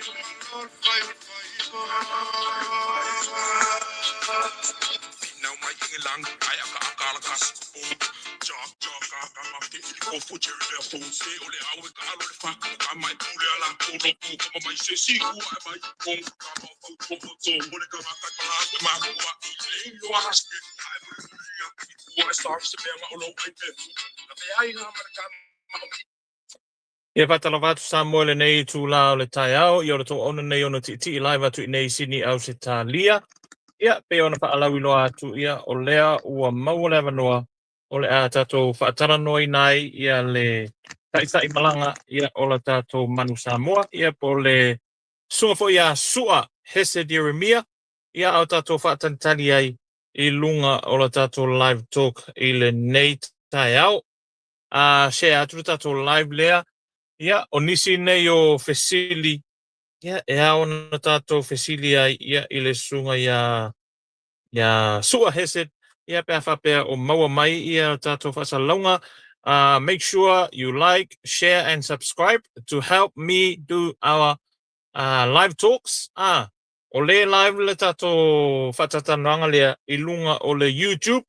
Now my lang ay akala kas o future le fonse o le awe ka alo le faka ka mai pule ala ko no ko mai se si ku ai mai ko ka ma ko so mo le ka ma ka ma ko wa ile yo haske wa stars se me o lo ai te me ai na marka Ia whatalavatu Samuel nei tū la o le tai au, i ora tō ona nei ona ti live atu i nei sini au se tā lia. Ia, pe ona whaalawi loa atu ia o lea ua maua lewa noa o le a tātou whaatara noi nai ia le taisai malanga ia o la tātou manu Samoa, ia po le sunga fo ia sua Hesed Jeremia, ia au tātou whaatantani ai i lunga o la tātou live talk i le nei tai au. Share atu tātou live lea, ia, o nisi nei o Fesili, ia, e aona tātou Fesili ai, ia, i le sunga ia sua Hesed, ia, pēr whapea o maua mai, ia, tātou whasalaunga. Make sure you like, share, and subscribe to help me do our live talks. O le live le tātou whatatananga lea i lunga o le YouTube,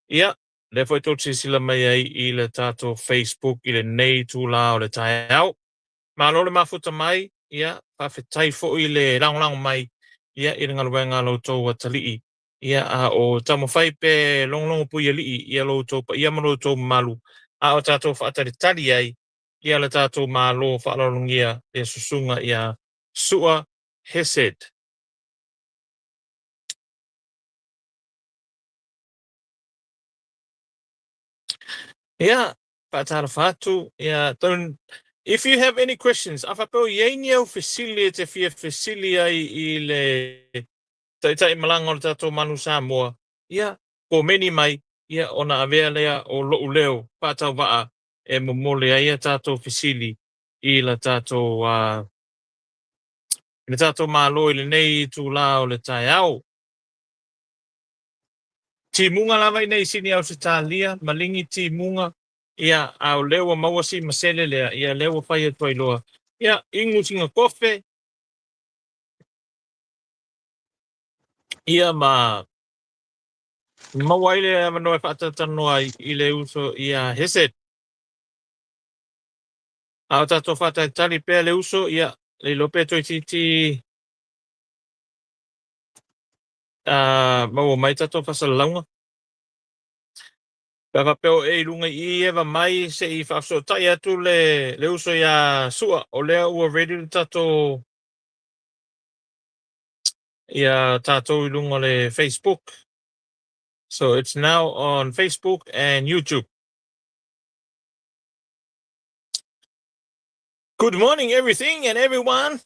ia, le foi tot sila mai ai i le tātou Facebook i le nei tūla o le tai au. Ma lo le mafuta mai, ia, whawhetai fo i le rangang mai, ia, i ringa luenga lo tō wa talii. Ia, o tamo whai pe longlongo pui alii, ia lo tō pa ia maro tō malu. O tātou whaatari tali ai, ia le tātou malo whaalalongia, ia susunga, ia, sua Hesed. Yeah, patara fatu. Yeah, if you have any questions, afapeo yenio facilitate fia facilia I le tai malanga o tato manu Samoa. Yeah, ko meni mai, yeah, ona avea lea o lo leo patau waa e momole ai tato facili I la tato le tato malo I le nei tu la o le tai au. Ti munga lava I nei sini au se talia, malingi ti munga. Ia, au lewa mawasi masele lea, ia lewa whaia toi loa. Ia, ingu singa kofe. Ia mawaile a manoe whatatanoa I le uso ia Hesed. Au tato whatatari pēr le uso, ia, le lope toi titi maua mai tato whasalaunga. Papa peo e lunga I ewa mai se I whafso tai atu le uso ia sua o lea ua ready tato ia tato I lunga le Facebook. So it's now on Facebook and YouTube. Good morning, everything and everyone.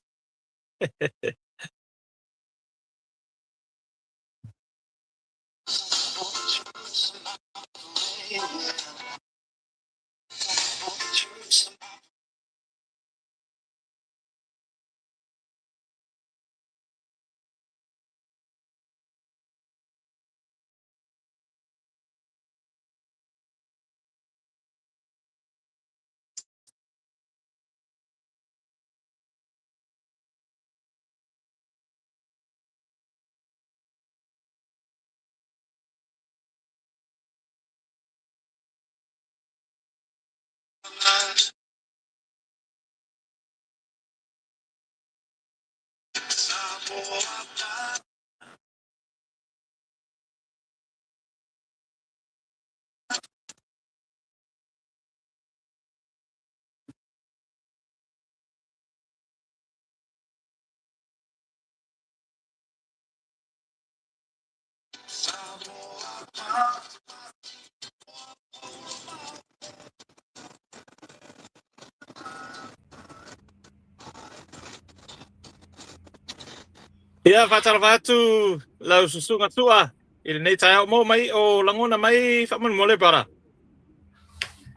Ia whatarawatu lau susunga tua I nei tai au mo mai o langona mai whaman mole para.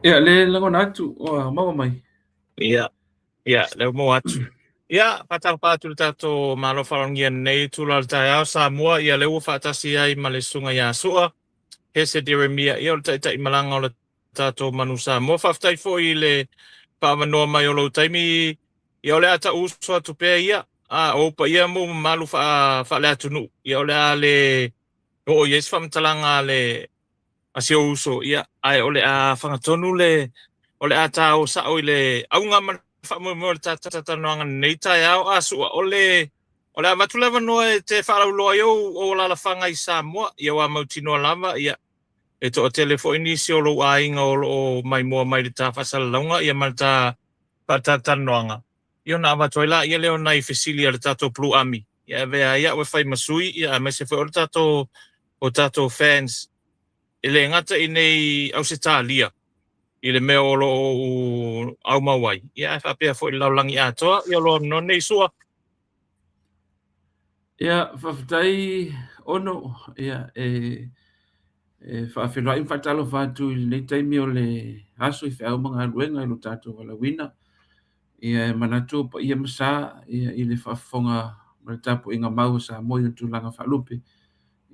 Ia le langona atu o maua mai. Ia leo mo atu. Ia whatarawatu le tato malo wharangia nei tula le tai au Samoa ia leo whatasi ai ma le sunga ia sua. Hesed Jeremia ia o le tai malanga o le tato manu Samoa. Whaftai fo I le whamanoa mai o lo taimi ia o le ata uso atu pēr ia. o pa ia mo malu fa le atunu ia ole ale o yes fam talanga le asio uso ia ai ole a fangatonu le ole a tau sa ole aunga man fa mo ta no nga nei tai au asu ole a matulava no te fa lo yo o la fanga i Samoa ia wa mautino lava ia e to telefoni si o lo ainga o mai mo mai ta fa salonga ia malta pa noanga io na va toila ia leo nai fesilia le tato plu ami ia vea ia we fai masui ia me se foi o tato fans ele ngata i nei Ausitalia i le mea o lo au mawai ia fa pea foi laulangi atoa ia lo no nei sua ia faafetai ono ia faafeloaʻi faatalo fatu i lenei taimi o le aso i feʻau magaluega i lo tatou alauina ia manatu o paia masā ia i le faafofoga ma le tapuʻiga mau o Samoa i tulaga faalupe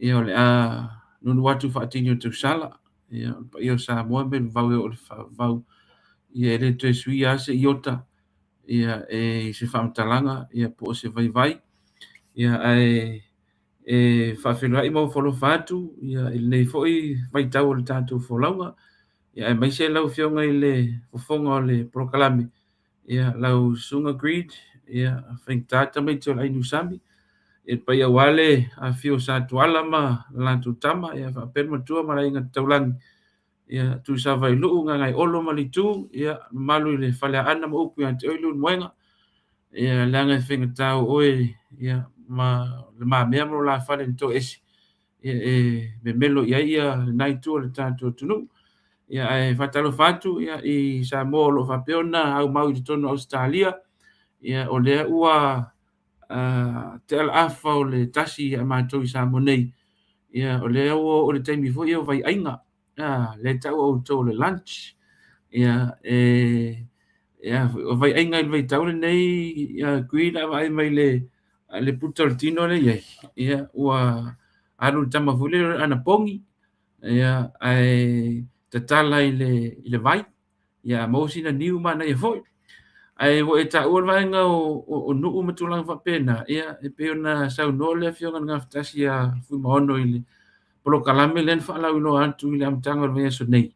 ia o le a nunu atu faatini o tausala ia o paia o Samoa me le vau e o le faavau ia e lē toe suia ase iota ia i se faamatalaga ia po o se vaivai ia faafeloaʻi maufalofa atu ia i lenei foʻi vaitau o le tatou folauga ia e maise lau fioga i le fofoga o le polokalame ia lau suga greed ia faigatā mai te o le ainusami e paia ua le afio sa tuala ma latou tama ia faapena matua ma laiga taulagi ia tusava i luu gagai olo ma litū ia mamalu i le faleaʻana ma upu iā te oi lunuega ia leaga e faigatā oe ia ma le mamea ma lo lafale na toe esi ia memelo i ai ia lenai tu o le tatou atunuu ia e faatalofa atu ia i Samoa o loo faapea ona aumau i totonu Ausitalia ia o lea ua te alaafa o le tasi a matou i Samoa nei ia o lea ua o le taimi foʻi o vaiaiga le taʻu outou o le lunch ia ia o vaiaiga i le vaitau lenei ia kui la vaai mai le puta o le tino le iai ia ua alu le tamafuli o le ana pogi ia ae tatala i le vai ia mosina niu mana ia foʻi ae ua e taʻua le vaega o nuu ma tulaga faapena ia e pei ona saunoa le afioga na gafetasi a fuimaono i le polokalame lena faalauiloa atu i le amataga o le vaia sonei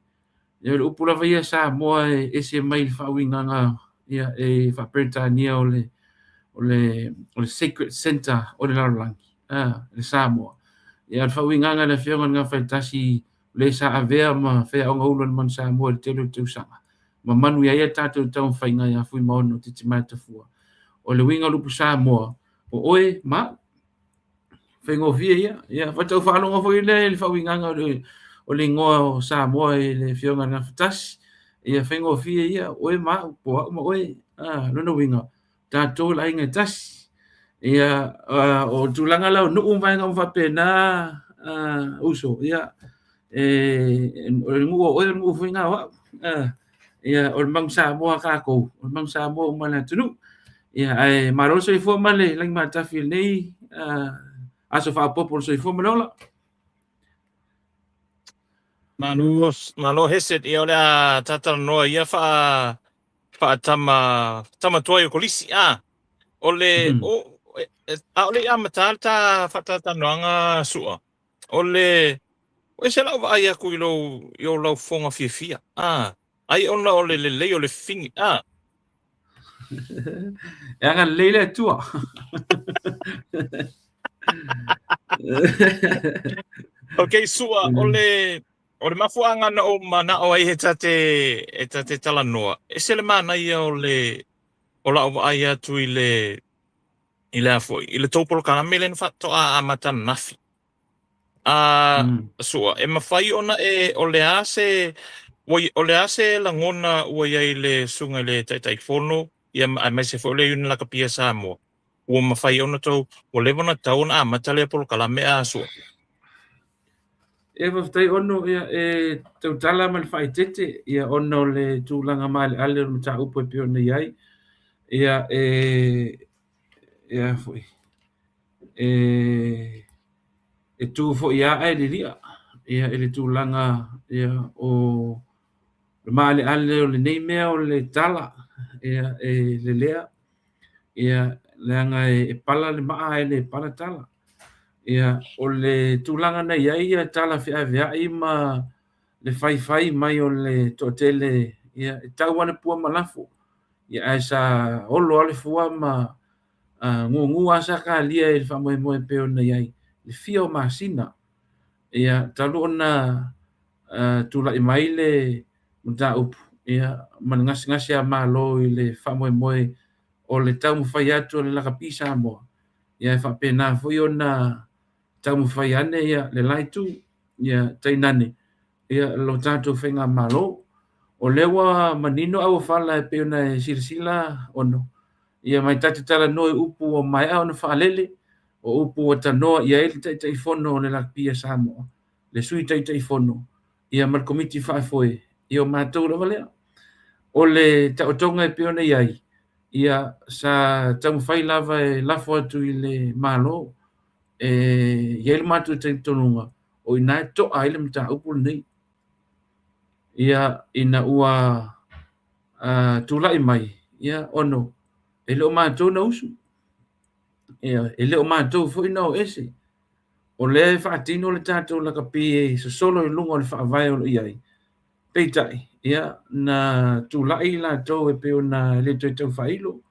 ia o le upu lava ia Samoa e ese mai le faauigaga ia e faaperetania o le sacred center o le lalolagi le Samoa ia le faauigaga le afioga na gafaletasi le sa avea ma feaʻoga ulu le manu Samoa le tele o tausaga ma manu ia ia tatou taumafaiga ia fuimaono titi mai tafua o le uiga o lupu Samoa o oe ma faigofia ia fatau faaloga foi le faauigaga o le igoa o Samoa i le fioga na gafetasi ia faigofia ia oe ma po aʻu ma oe lona uiga tatou le aiga e tasi ia o tulaga lau nuu vaega ma faapena uso ia o le nuu o oe o le nuu foiga o aʻu ia o le magu Samoa kakou o le magu Samoa uma le atunuu ia ae malo soifua ma le lagi matafi lenei aso faapopo le soifua ma le ola malo heset ia ole a tatalanoa ia tama toa o kolisi ole ole a matal ta fatatanoanga sua ole o se lau vai aku i lo lau fonga fia ai ona ole le ole fingi e anga leile tua okay sua ole mafuanga na o mana o ai he tate talanoa e se le mana ia ole ola o ai atu i le afo i le topolo kana melen fatto a matana nafi sua e mafai ona e ole ase la ngona o ia le sunga le tai fono ia mai se fo le una la kapia Samoa o mafai ona to o le bona tauna matale polo kala me sua e whaftai ono ia e tautala ma le whaitete ia ono le tūlanga mai le ale o ta upo e pio nei ai ia ia foi e tū fo ia ai le ria ia e le tūlanga ia o le mai le ale o le nei mea o le tala ia e le lea ia leanga e pala le maa e le pala tala. Ia, o le tūlanga na ia tala whia i ma le whai mai o le tōtele, ia, e tau ane pua malafo. Ia, ai sa olo ale fua ma ngu asa ka lia e le whamoe peo na iai. Le fia o masina. Ia, talu ona tula i mai le mta upu. Ia, man ngasi a malo i le whamoe o le tau mwhai atu o le laka pisa mo. Ia, e whapena fui ona tau mwhai ane ia le laitu. Ia, tainane. Ia, lo tātou whenga malo. O lewa manino au whala e peo na e sirsila ono. Ia, mai tala noi upu o mai au na whaalele. O upu o tanoa ia ele tai fono o le laka pia Samoa. Le sui tai fono. Ia, mar komiti whaafoe. Ia, o mātou rawa lea. O le tautonga e peo na iai. Ia, sa tau mwhai lava e lafo atu i le malo. Ia, ele mātou tai tonunga. O ina e toa ele mta upu nei. Ia, ina ua tūlai mai. Ia, ono. Ele o mātou na usu. Ia, ele o mātou fo ina o ese. O le whaatino le tātou laka pie so solo i lunga o le whaavai o iai. Peitai. Ia, na tūlai la tau e peo na le tau whailo.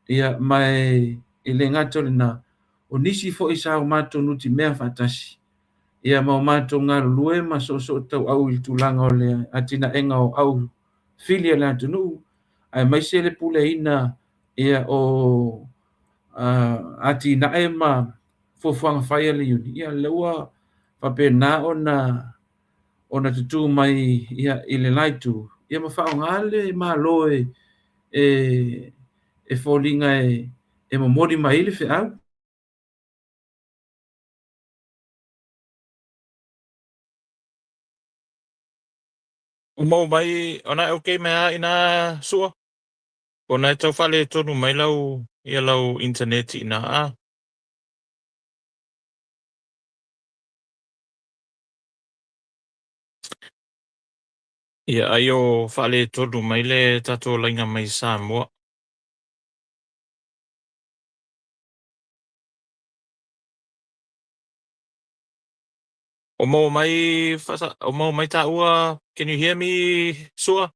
Ia, mai i le ngato le na o nisi fo isa o mātou nuti mea whaatasi. Ia, mau mātou ngā lue ma so tau au i tūlanga o le atina enga o au filia le atunu. Ai mai se le pule ina ia o ati na e ma fofuanga whaia le uni. Ia, leua whapena ona tutu mai ia i le laitu. Ia ma whao ngale ma loe e fōlinga e mamori mai le whiau. Mau mai, ona okay mea ina sua. Ona e tau whale tonu mai lau, ia lau internet ina a. Ia ai o whale tonu mai le tato lainga mai Samoa. O mau mai ta ua, can you hear me, Sua?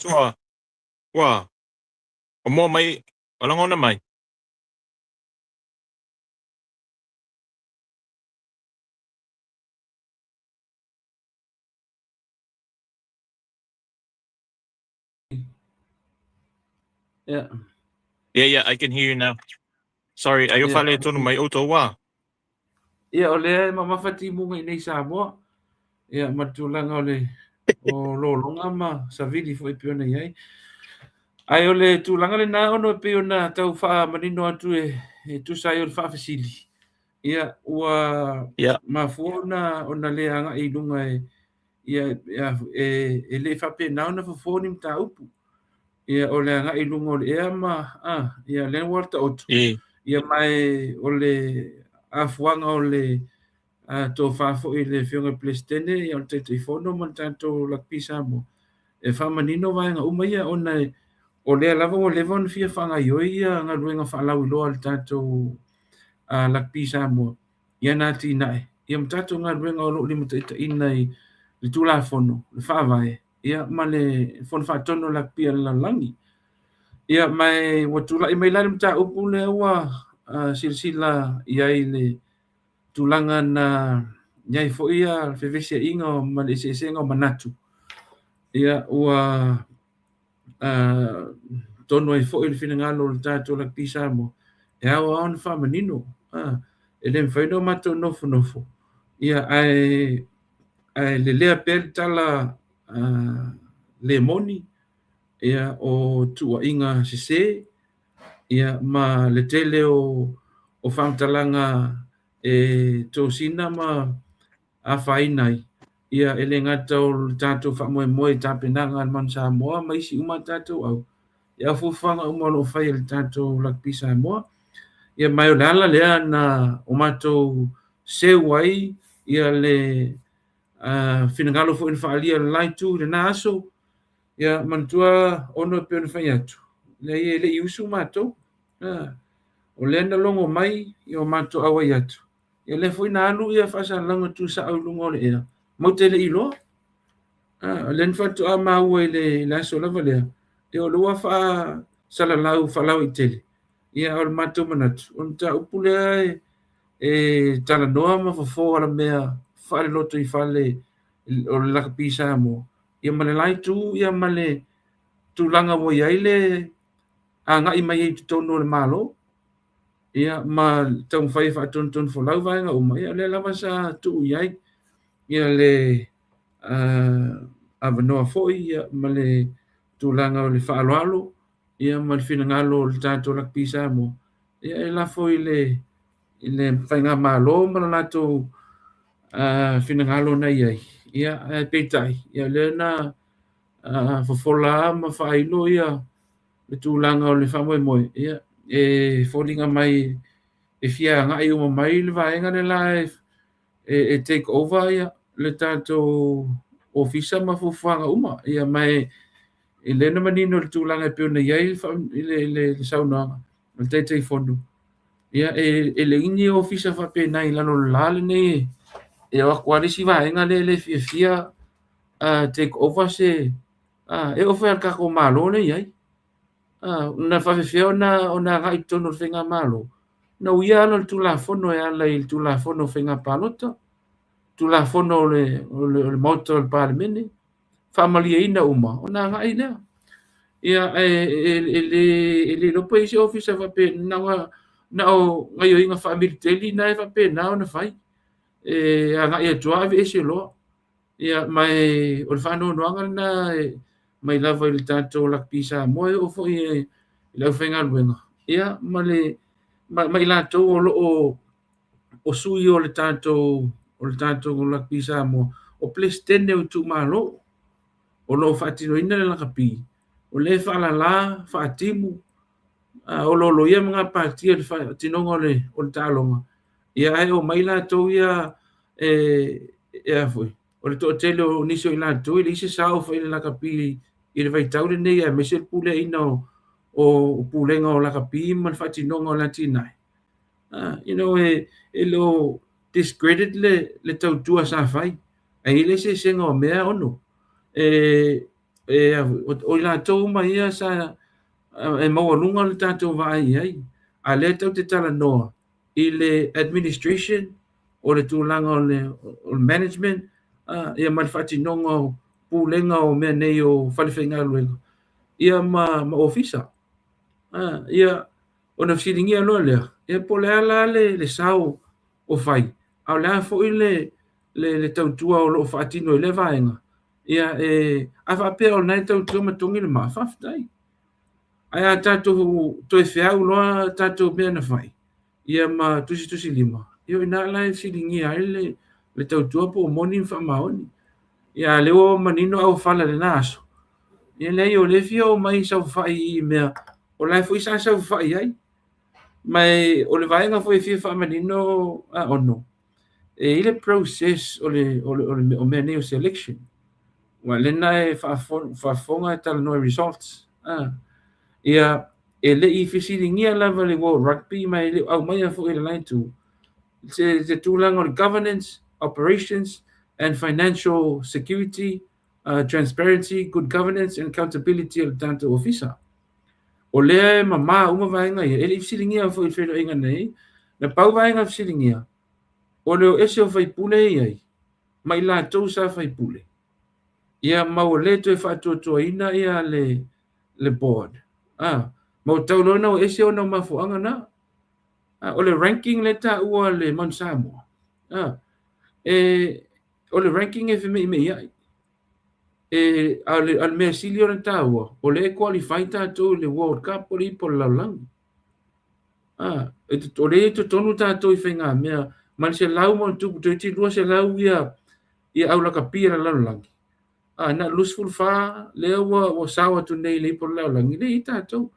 Sua, wa, o mau mai, walangona mai. Yeah. Yeah, I can hear you now. Sorry, ayo Yeah. whale tonu mai auto wa. Ia, o le mawhati munga i nei Samoa. Ia, matulanga o le o lolonga ma savili fo i piona iai. Ai o le tūlanga le nā ono e piona tau wha manino atu e tusai o le wha fasili. Ia, ua mafua ona le anga i lunga ia le whape nao na fafoni mta upu. Ia, o le anga i lunga o le ea ma, ia, le warta otu. Ia mai o le afuanga o le tō whafo i le whionga plestene, ia o te teifono man tātou lakpisa mo. E whamanino vai ngā umaia o lea lava o levon fia whanga ioi ia ngā ruenga whalau iloa le tātou lakpisa mo. Ia nā tī nae. Ia mtatou ngā ruenga o lo lima taita inai le tulafono le faavae ia ma le fon faatono lakpia lalangi ia mai ua tulaʻi mai lale mataupu le ua silasila iai le tulaga na iai foʻi ia fevesiaʻiga ma le eseesega o manatu ia ua tonu ai foʻi le finagalo o le tatou lakpi Samoa e aua ona faamanino e le mawhaina o matou nofo ia ai le lea pea le tala le moni ia o tuuaʻiga sesē ia ma le tele o faamatalaga e tosina ma afaina ai ia e le gata o le tatou faamoemoe tapenaga le manu Samoa ma isi uma tatou au ia fuafaga uma o loo fai le tatou lakpi Samoa ia mai o le ala lea na o matou seu ai ia le finagalo foʻi le faaalia le laitu lenā aso ia manatua ono pe ona fai atu leai e leʻi usu matou o lea na logo mai ia o matou au ai atu ia le foʻi na alu ia faasalalaga tusaʻau i luga o le ea mau te leʻi loa le na faatoʻa maua i le aso lava lea e o le ua faasalalau faalau i tele ia o le matou manatu ona taupu lea e talanoa ma fofo ala mea faaleloto i fale o le lakapi Samoa ia ma le laitu ia ma le tulaga ua iai le agaʻi mai ai totonu o le malo ia ma taumafai faatonutonu folau vaega uma ia le lava sa tuu iai ia le avanoa foʻi ia ma le tulaga o le faaloalo ia ma le finagalo o le tatou lakapi Samoa ia e lafo i le faiga malo ma le latou finagalo nai ai ia e peitaʻi ia lea na fofola ma faailo ia le tulaga o le faamoemoe ia e foliga mai e fia agaʻi uma mai le vaega le la e take over ia le tatou ofisa ma fuafuaga uma ia mai e lena manino le tulaga e peona iai le saunoaga le taitaifono ia e leʻini ofisa faapenai lalo le la lenei e ako alesi vaega le fiafia take over se e ofe al kako malo le ai na faafefea ona agaʻi tonu le faiga malo na uia ala le tulafono e ala i le tulafono faiga palota tulafono o le mota o le palemene faamaliaina uma ona agaʻi lea ia e le lopo isi ofisa faapenaga na o gaioiga faamiliteli na e faapena ona fai e agaʻi atuā veʻesi o loa ia mai o le faanoanoaga lena mai lava i le tatou lakapi Samoa e o foʻi i le ʻaufaigaluega ia ma i latou o loo o sui o le tatou lakapi Samoa o pelesitene o i tuʻumālō o loo faatinoina le lakapi o lē faalālā faatimu o loloia ma gapatia le faatinoga o le taaloga ia e o mai latou ia ea foi o le toʻatele o nisi o i latou i le isi sao fai le lakapi i le vaitau lenei e maise le puleaina o pulega o lakapi ma le faatinoga o le atinaʻi e lo discredit le tautua sa fai ai le sesega o mea ono o i latou ma ia sa e maualuga le tatou vaai ai a lea tau te talanoa i le administration o le tulaga o le management ia ma le faatinoga o pulega o mea nei o falefaigaluega ia ma ofisa ia ona fesiligia loa lea ia po le ala le sao o fai a o le a foʻi le tautua o loo faatino i le vaega ia a faapea o lenai tautua matogi le maafafetai ae a tatou toe feau loa tatou mea na fai ia ma tusi lima ia o ina ala e siligia ai le tautua po o moni ma faamaoni ia le o manino au fala lenā aso ia leai o le fia o mai saufafaʻi i mea o lae foʻi sa saufafaʻi ai mai o le vaega foi fia faamanino ono e i le process o mea nei o selection ua lena e faafoga e talanoa results ia e leʻi fesiligia lava le World Rugby mai le au mai foʻi le laitu se tulaga o le governance operations and financial security, transparency, good governance, and accountability o tanto ofisa. O lea mama uma vaenga ia, ele fisilingia fo il fero inga nei, na pau vaenga fisilingia, o leo ese o fai pule iai, mai la tou sa fai pule. Ia mau le to e whātua ina ia le board. Mau tau lona o ese o na mafuanga na. O le ranking le ta ua le Mount Samoa. O le ranking e whime ime iai. Al mea sili o na ta ua. O le qualify tātou le World Cup o le ipo le laulangi. O le to tonu tātou i whainga mea. Man se lau mo tupu te iti lua se lau ia aulaka pia la laulangi. Na lusful fa le wa sawa tu nei le ipo le laulangi. Le i tātou.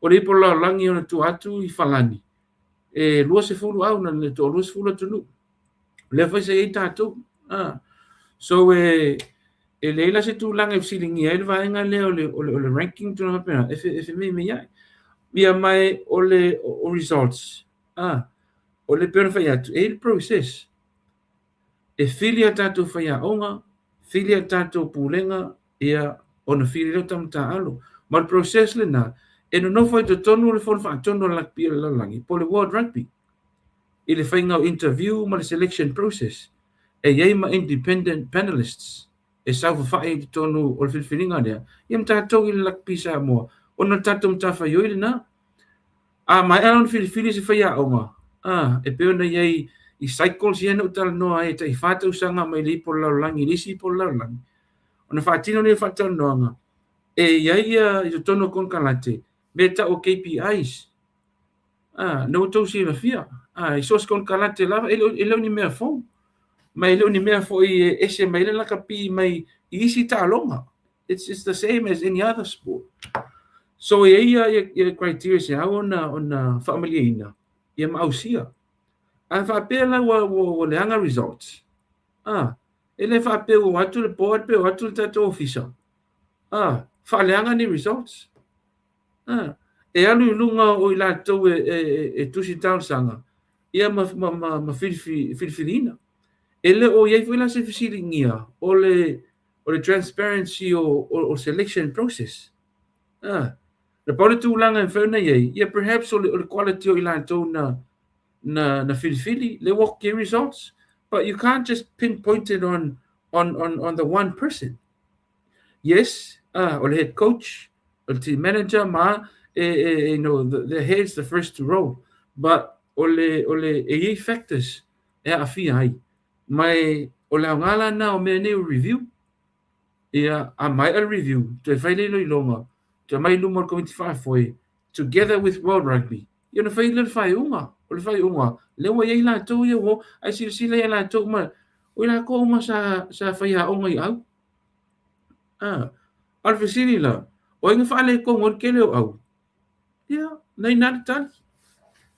O le ipo le laulangi o na tu atu i whalani. Lua se fulu au na le to lua se fulu tunu. Le fai se i tātou. So leila se tu langa i fsilingi e le vaenga le o le ranking tu na hapena. Efe me iai. Mia mai o le results. O le pera fai atu. E le process. E filia tātou fai a onga. Filia tātou pulenga. Ia ona filia tamta alo. Ma le process le na. E no fai to tonu le fon fa tonu la pia la langi po le World Rugby. I le fai ngau interview ma le selection process. E iei ma independent panelists. E sau fa fai tonu o le filfilinga dea. Iam tātou i le lakpi sa moa. Ona tātou mta fai oile na. Mai alon filfili se fai a onga. E peo na iei i cycles iena utala noa e ta i whātau sanga mai le ipo lau langi. Lisi ipo lau langi. Ona whātino ni whātau noanga. E iei i to tono kon kalate. Beta o KPIs. No tau si la fia. I sos kon kalate lava ele ni mea fo. Mai ele ni mea fo i ese mai le laka pi mai isi ta longa. It's the same as any other sport. So ia criteria se au ona familia ina. Ia mausia. Fa pela wo le anga results. Ele fa pe o atu le board pe o atu le tato officer. Fa le anga ni results. E alu lunga o i lātou e tusi tausanga. Ia ma filfilina. E le o iei fuila se fisilingia o le transparency o selection process. Le paule tūlanga e whauna iei. Ia perhaps o le quality o i lātou na filfili. Le walk your results. But you can't just pinpoint it on the one person. Yes, o le head coach, o le team manager, the head's the first to roll, but ole factors e a fia ai mai ole ngala na o me ne review ia a mai a review to faile lo longa to mai lumor committee fa foi together with World Rugby ia no faile fai unga le wa ia la to ia wo ai si le la to ma o la ko ma sa fai a onga i au al fisili la o inga fa le ko ngor kele au ia nei na tal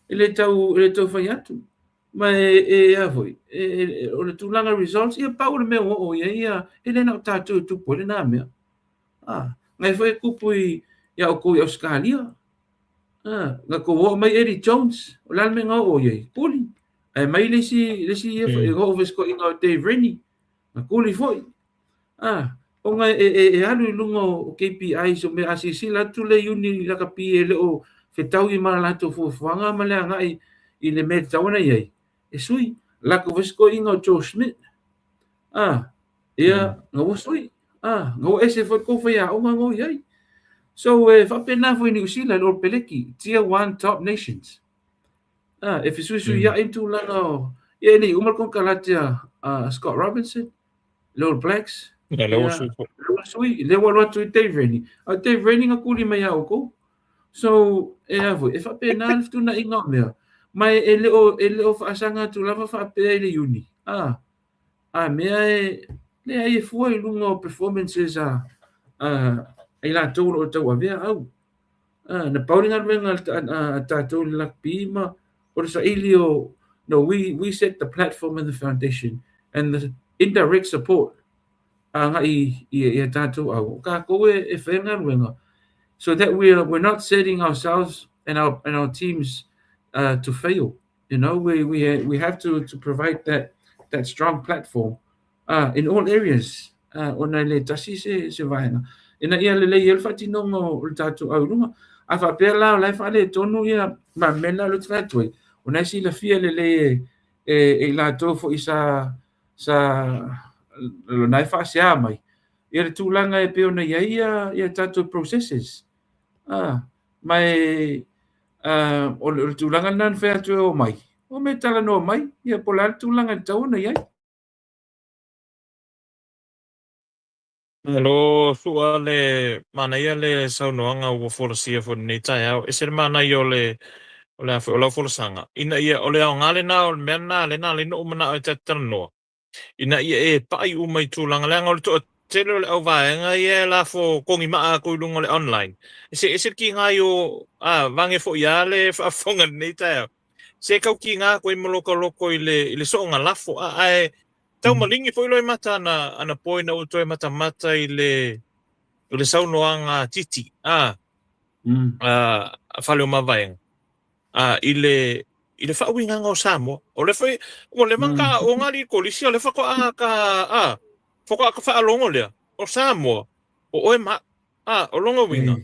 ele tau fai atu ma a foi o le tūlanga results ia pau le mea o ia ele na tātou tupo le nā mea ngai foi kupu ia o kou i Australia nga ko o mai Eddie Jones o lal me ngau o ia puli ai mai lesi ia foi go vesko inga Dave Rennie nga kuli foi o nga alu lunga o KPI so me asisi la tu le uni la kapi le o fetau i mara lato fuanga ma le ngai i le me tauna iai e sui la ko vesko inga Joe Schmidt ia nga o sui nga ese foi ko foi o nga ngo iai so fa pena foi ni usila lo peleki tier 1 top nations if you sui ya into la no ia ni umar kon kalatia Scott Robinson Lord Blacks sui le wa tu Dave Rennie Dave Rennie nga kuli mai au ko so foi fa pena tu na inga mea mai ele o fa sanga tu lava fa pe le uni mea le ai foi lungo performances ai la to o tau avea au na paulinga venga ta to la pima or sa ilio no we set the platform and the foundation and the indirect support ngai i tato au ka ko e fenga venga so that we're not setting ourselves and our teams to fail. You know, we have to provide that strong platform in all areas ona le tasi se vaenga ina ia le le fatinongo o le tatou aulunga a faapea la o lai faale tonu ia mamena lo tafatu ai ona si la fia le e latou foʻi sa lonai faaseā mai ia le tulaga e pe ona iai ia tatou processes mai o le tulaga lana fea atu o mai o me talanoa mai ia po la le tulaga le tau ona iai Lo sua le mana ia le saunoanga ua folasia fo nei tai au. E se le mana ia o le afu o la folosanga. Ina ia o le au ngale na o le mea na le no umana o te taranoa. Ina ia e pai umai tūlanga le anga o le toa tele o le au vaenga ia la fo kongi maa ko ilunga le online. E se ki ngai o vange fo ia le whaafonga nei tai au. Se kau ki ngā koe maloko i le soonga lafo ai tau malingi foi loi mata ana poina o toi mata i le saunoanga titi fale o mavaenga i le whauinga o Samoa o le foi o le manka o ngari kolisi o le whako ka whaalongo lea o Samoa o oe ma o longa winga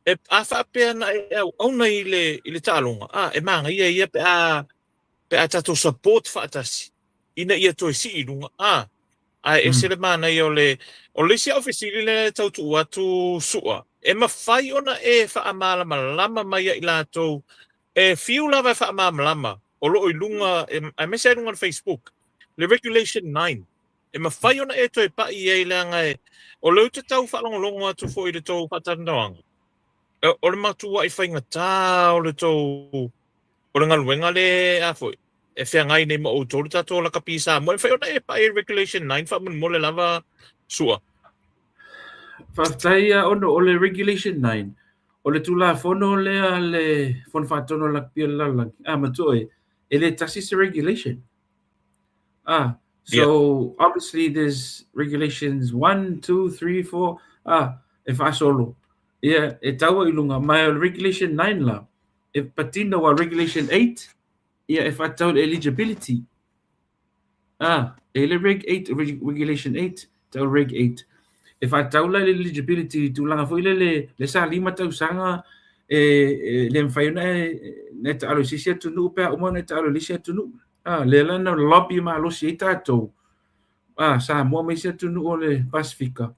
e a whaapea na au na i le taalonga e manga ia pe a tato support whaatasi ina ia toi si ilunga e sele mana i o le si ofisili le tautu atu sua e mawhai ona e whaamalama lama mai i latou e fiu lava whaamalama o loo ilunga e mesa ilunga na Facebook le regulation 9 e mawhai ona e toi pa i e leanga o leo te tau whaalongolongo atu fo i le tau patanawanga o le matua i whainga tā o le tau o le ngaluenga le a foi e fea ngai nei mo o tolu tato la kapisa mo e fai ona e pa regulation 9 fa mun mo le lava sua faafetai ono o le regulation 9 o le tulafono lea le fonafatono lakapia le lalagi matoe e le tasi se regulation so obviously there's regulations 1 2 3 4 e faasolo ia e taua i luga mai o le regulation 9 la e patina wa regulation 8 ia e faatau le eligibility e le reg 8 regulation 8 tau reg 8 e faatau la le eligibility tulaga foi le sa lima tausaga le mafai ona ne taalo sisi atunuu pea uma ne taalo lisi atunuu le lana lobby malosi ai tatou sa moa mai se atunuu o le Pasifika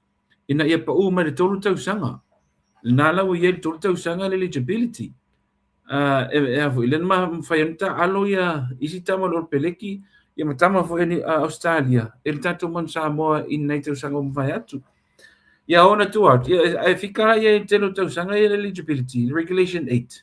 ina ia paʻu ma le tolu tausaga lenā lau ia le tolu tausaga le eligibility e foi lena mafai ona taalo ia isi tama lo peleki ia matama foi ni Australia e le tatou man Samoa inai tausaga o mafai atu ia ona tuat ia e fika ia telo tausaga ia le eligibility regulation 8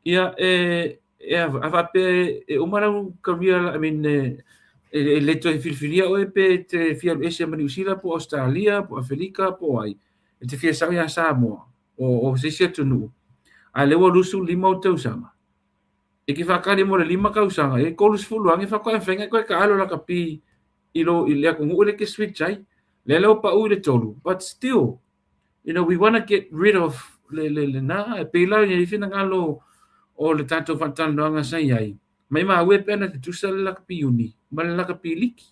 ia avape uma lau career I mean le to filfilia o pe te fia ese mani usila po Australia po Afrika po ai te fia sa ia Samoa o se tunu a le lusu lima o tausaga e ki fakali mo le lima kausaga e kolus fuluangi fakoe fenga koe ka alo la kapi ilo ile ko ngule ke switch ai le pa u le tolu but still we want to get rid of le na pe la ni fina ngalo o le tatou faatanoaga sai ai mai maue pena te tusa le lakapi uni ma le lakapi liki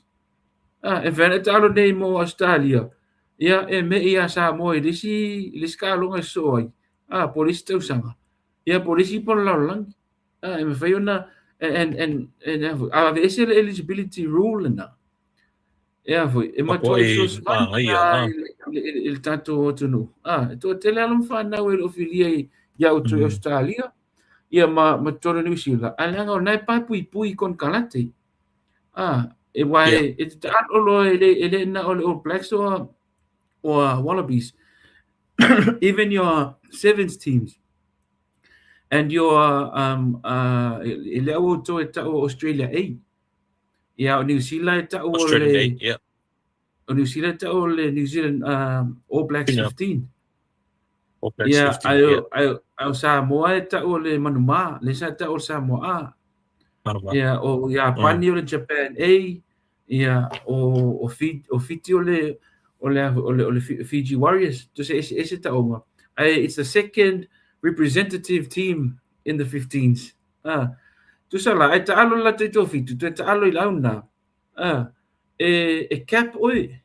e fena taalo nei mo Australia ia e me ia Samoa i lisi kaaloga so ai polisi tausaga ia polisi po lalolagi e mafai ona and ave ese le eligibility rule na ia foi e matua i il tatou tunu to tele alo fanau e ofilia ia o Australia ia ma tolo New Zealand alanga o nai pa pui kon kalate e wai e taalo lo ele na o All Blacks or Wallabies even your sevens teams and your ele o to Australia A ia o New Zealand ta o le o New Zealand ta o le New Zealand All Blacks 15 ia au Samoa ta o le manuma le sa ta o Samoa ia o Japani o le Japan A ia o Fiji o le Fiji Warriors to say ese ta o it's the second representative team in the 15s tu sala ai ta alo la te tofi tu ta alo i launa e cap oi.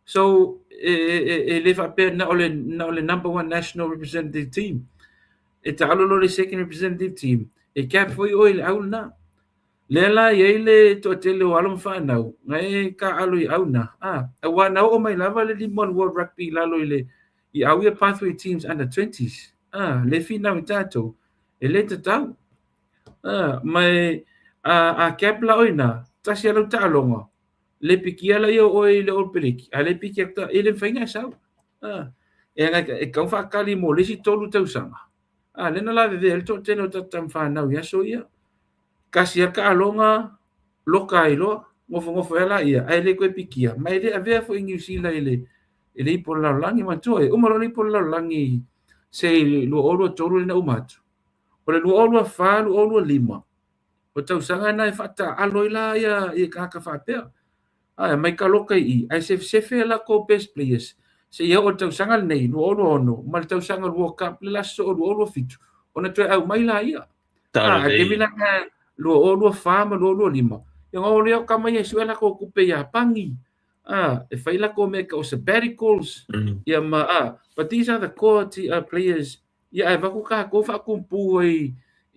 So e le fa pe na ole number 1 national representative team. E talo lo le second representative team. E cap foi oi le au na. Lela ye le to tele o alom fa na. Ngai ka alu i au na. Wa na o mai lava le limon World Rugby la lo le I au ia pathway teams under 20s. Le fina i tato. E le tatau. Mai a cap la oina. Tasi alu ta alonga. Le pikia la yo oi le olpelik. A le pikia ta ele fainga sau. E nga e kau fa kali mo le si tolu tau sanga. Le na la ve el to teno tatam fa na ya so ia. Kasi ka alonga loka ilo ngofo ela ia ai le koe pikia. Mai le ave fo New Zealand ele I por la langi matoe. Umaro le por la langi se lo olo tolu na umatu. O le lo olo fa lo olo lima. O tau sanga na fata aloila ia I ka fa pea. Mai ka loka I ai se fe la ko best players. Se ia o tau sanga nei lo olo ono. Mal tau sanga World Cup le laso lo olo fitu. Ona toe au mai la ia. Ke mina ka lo olo fa ma lo olo lima. Yang o leo ka mai su la ko kupe ya pangi. E fai la ko me ka o sabbaticals. Ia but these are the quality players. Ia e vaku ka ko fa kumpu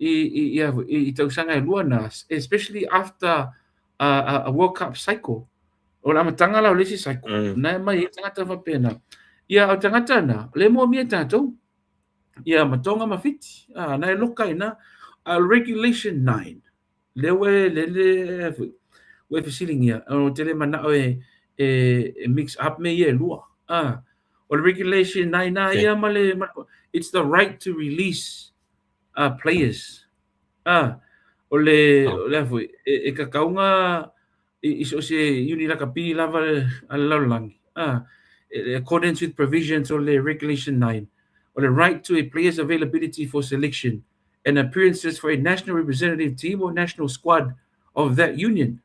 I tau sanga luana, especially after a World Cup cycle. O la matanga la lesi cycle. Na mai tangata fa pena. Ia o tangata na le mo mi tatou. Ia matonga mafiti. Na loka ina regulation 9. Le we fisiling ia o tele mana o mix up me ia lua. O regulation 9 na ia male it's the right to release players. O le foi e ka kaunga I so se uni la kapi lava ala langi. According to provisions of the regulation 9 or the right to a player's availability for selection and appearances for a national representative team or national squad of that union.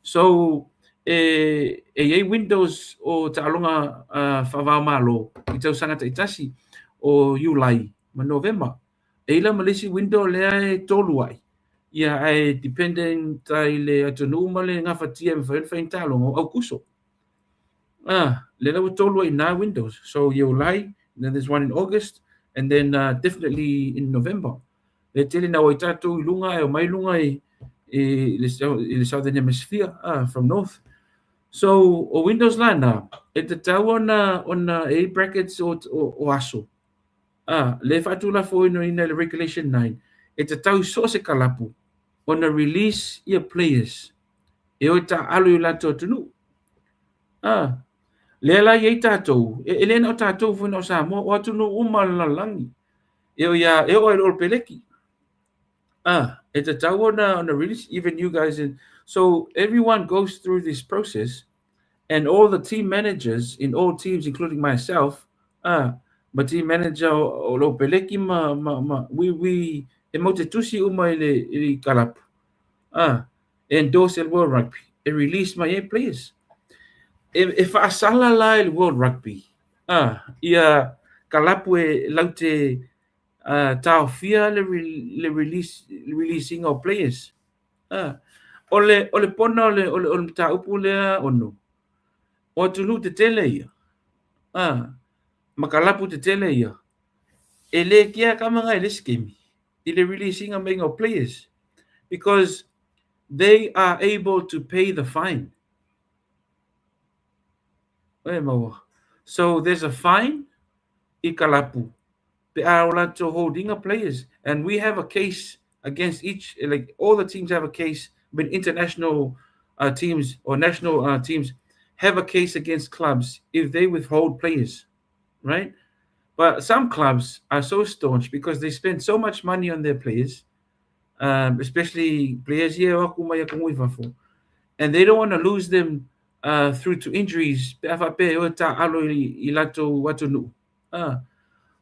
So windows o ta'alonga whawao malo I tau sangata itasi o Julai ma November. Ila malisi window lea tolu ai. Ia ai dependent tai le atonu ma le ngafatia me fain talongo au kuso. Le la tolu ai na windows. So Julai, then there's one in August, and then definitely in November. Le tele na wai tatu lunga e mai lunga I the southern hemisphere from north. So o windows lana e te tau on a brackets o aso. Le fatula fo ino ina le regulation 9 e te tau so se kalapu on a release ia players e o ta alu I lato tunu. Le la ye tatou e le na tatou fo no sa mo o tunu umalalangi e o ia e o ol peleki. E te tau on a release even you guys so everyone goes through this process and all the team managers in all teams including myself ma team manager o lo peleki we e mo te tusi uma I kalapu. Endorse el World Rugby. E release my players. E whaasala la el World Rugby. Ia kalapu e laute tau fia le releasing of players. Ole pona ole tau upu lea ono. O tunu te tele ia. Makalapu te tele ia. E le kia kamanga ele skemi. Ile releasing of players. Because they are able to pay the fine. So there's a fine I kalapu. They are to holding players. And we have a case against each, like all the teams have a case, but international teams or national teams have a case against clubs if they withhold players, right? But some clubs are so staunch because they spend so much money on their players, especially players here, and they don't want to lose them through to injuries.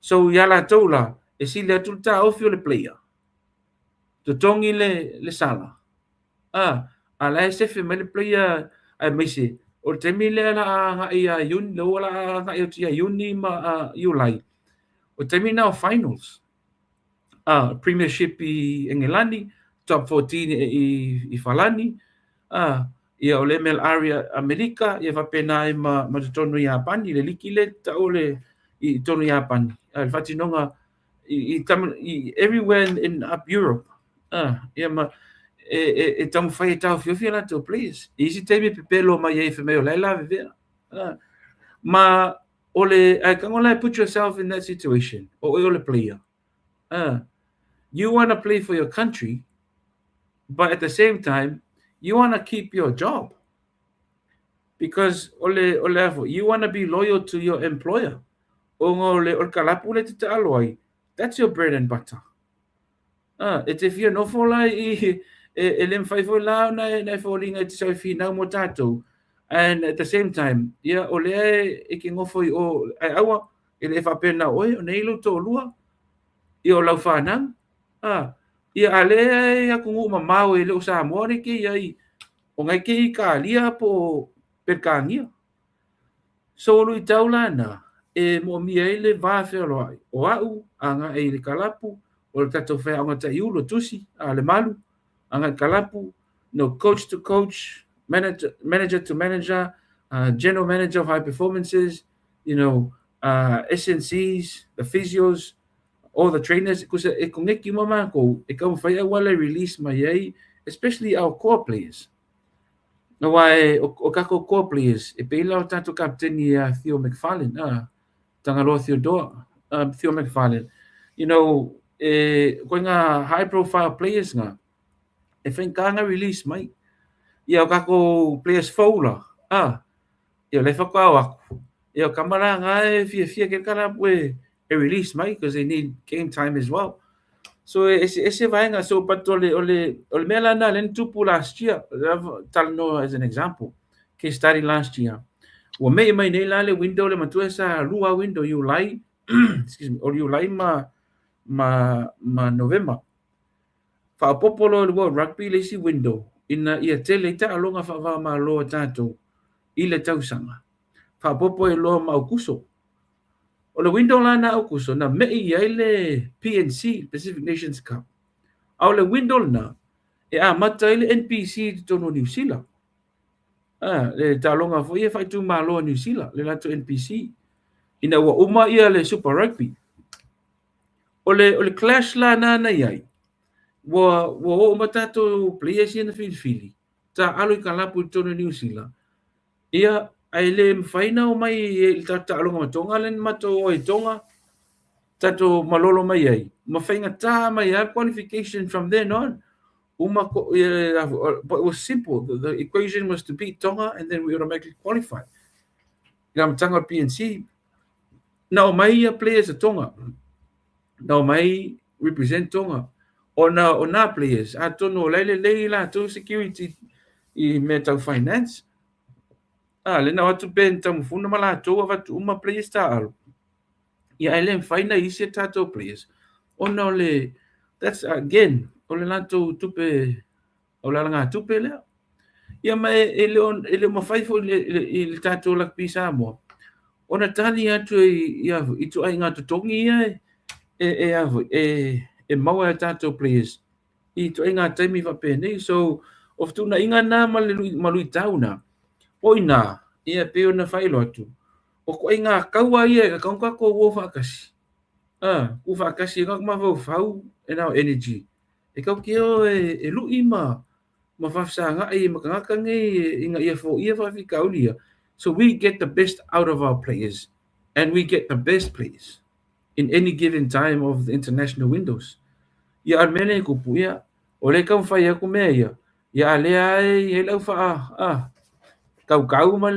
So yala tola e sile tulta ofio le player. To tongi le sala. Ala se fe me le player ai mese o te mile la ia yun lo la ia tia yuni ma Julai. O te mina finals. Premiership I England, top 14 I Falani. ia o le mel area Amerika ia whapena e ma tonu i Japani le liki le ta ole i tonu i Japani le whatinonga i everywhere in up Europe ia ma e tamu whai e tau whiowhia la tau players isi teime pepelo mai e whameo lai la vivea ma ole ai kangola put yourself in that situation o ole player you want to play for your country but at the same time you want to keep your job because you want to be loyal to your employer ole kalapu le te aloi that's your bread and butter if you no for like lem fai fo la na fo linga te sau fina mo tatou and at the same time ole e ki ngofo o ai awa ele fa pena oi o nei lo to lua i o lau whanang ia ale ia kungu mamau e leo sa moare ke iai o ngai ke i ka lia po perkangia so lui tau lana e mo mia ele va fero ai o au anga e le kalapu o le tatou whea anga ta iulo tusi a le malu anga kalapu no coach to coach manager to manager general manager of high performances SNCs the physios all the trainers because e kongeki mama ko e ka fai wala release mai ai especially our core players no wai o kako core players e pe la tanto captain ia Theo McFarlane tangalo Theodore Theo McFarlane ko nga high profile players nga e whenkanga release mai ia o kako players foula ia le whakao aku ia o kamara nga e fia ke kara pue e release mai because they need game time as well so ese vaenga so patole ole melana len tupu last year talno as an example case study last year wa mai nei la le window le matua sa lua window you lai excuse me or you lai ma November fa popolo le world rugby le si window ina ia tele ta longa fa ma lo tato ile tausanga fa popo e lo ma kuso o le window lana o kuso na me i le PNC Pacific Nations Cup au le window na e a mata ile NPC to no New Zealand le talonga fo ia fai tu malo New Zealand le lato NPC ina wa uma ia le Super Rugby o le clash lana na iai wa o matato players in the fili ta alo ka lapu to no New Zealand ia ai le mfaina o mai e tata alonga matonga len mato o e tonga tato malolo mai ai mawhainga tā mai qualification from then on but it was simple the equation was to beat Tonga and then we automatically qualified tanga PNC now mai players a Tonga now mai represent Tonga o na players atono lele la to security I metal finance le na watu ben tamu funa mala to watu uma players ta alo ia ele faina isi tato players ona le that's again ole lato tupe ola nga tupe le ia mai ele mo fai fo il tato la pisa mo ona tani atu ia itu ai nga tongi ia e maua tato players itu ai nga taimi va pene so of tu na inga na malui tauna oina ia pe ona fai lotu o ko inga kaua ia ka ko wo fa kasi ku fa kasi ka ma fau e na energy e ka ki o e lu ima ma fa sanga ai ma ka nge inga ia fa fi kaulia so we get the best out of our players and we get the best players in any given time of the international windows ia armene ku puia o le ka fa ia ku me ia le ai e lau fa kau ma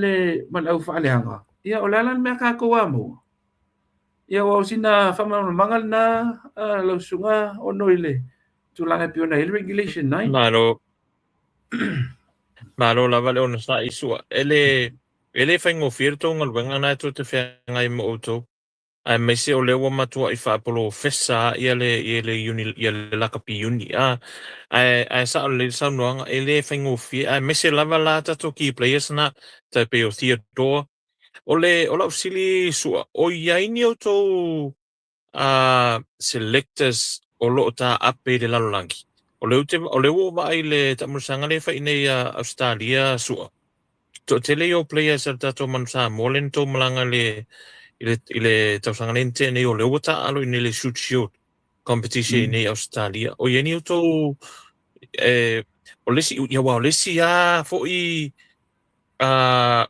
lau fa le hanga ia o lalan me ka ko amo ia o sina fa mangal na lau sunga o noile tulanga piona regulation 9 Malo la vale ona sa isua ele faingo firto ngal wenga na to te fenga I mo to ai me se o le wa matua I fa polo fesa ele uni ele la kapi uni ai sa le sa no ele faingo fi ai me se lava la to ki players na te pe o Theodore ola usili su o yaini o to selectors o lo ta ape de la langi O le ua vai le tamusanga le fai nei Australia sua. To te leo players sa tato manusa molen to malanga le ile tausanga lente nei o le ua ta alo nei le shoot shoot competition nei Australia. O yeni o to o lesi ia wa o lesi a fo I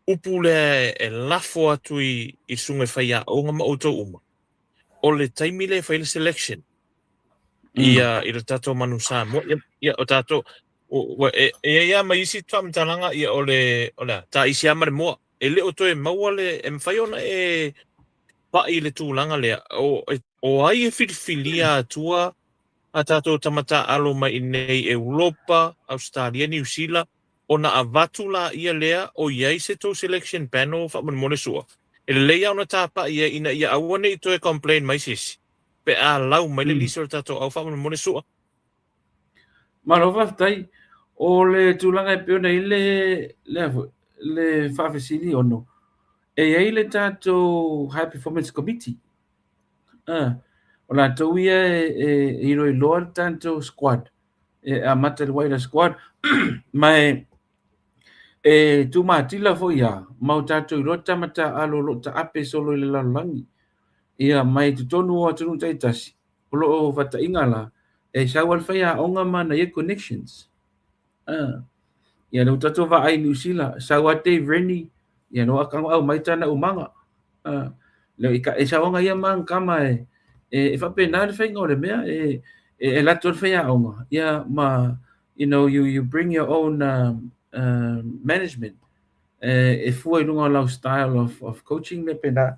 upu le e lafo atu I sunga fai a o ngama o to uma. O le taimi le fai le selection. Ia le tato manusa mo ia o tato ia mai isi tam talanga ia ole ta isi amare mo ele o to e maua le e mfai ona e pa I le tūlanga lea o ai e whiriwhilia atua a tato tamata alo mai nei Europa, Australia, New Zealand o na avatu la ia lea o iai se to selection panel whaman mone sua e le leia ona tāpa ia ina ia awane I to e complain mai sisi pe a lau mai le liso tato au whaman mone sua Malo whaftai, o le tūlanga e peona I le whawhesini ono. E ai le tātou High Performance Committee. O la tau ia e roi loa tātou squad. A mata le waira squad. Mai e tu matila fo ia. Mau tātou I roa tamata alo lo ta ape solo I le lalangi. Ia mai tu tonu o tunu taitasi. O lo o whata ingala. E shawal whaia onga mana ia connections. Ia no tato va ai New Zealand. Sawa Dave Rennie. Ia no akang au mai tana umanga. Le ika e shawanga ia mang kama e whapena le whainga o le mea e lato le whaia onga. Ia ma, you know, you bring your own management. E fua I lunga lau style of coaching le pena.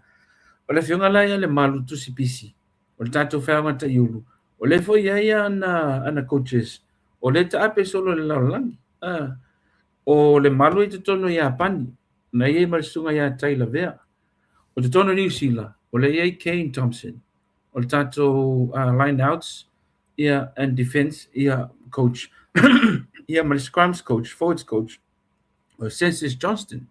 O le whiunga lai le malu tusi pisi. O le tato whaunga ta iulu. O le fo ia ana coaches. O le ta ape solo le lau langi. O le malu I te tono ia pani. Na ia malisunga ia taila vea. O te tono New Zealand. O le ia Kane Thompson. O le tato line outs. Ia and defense. Ia coach. Ia mali scrums coach. Forwards coach. O Census Johnston.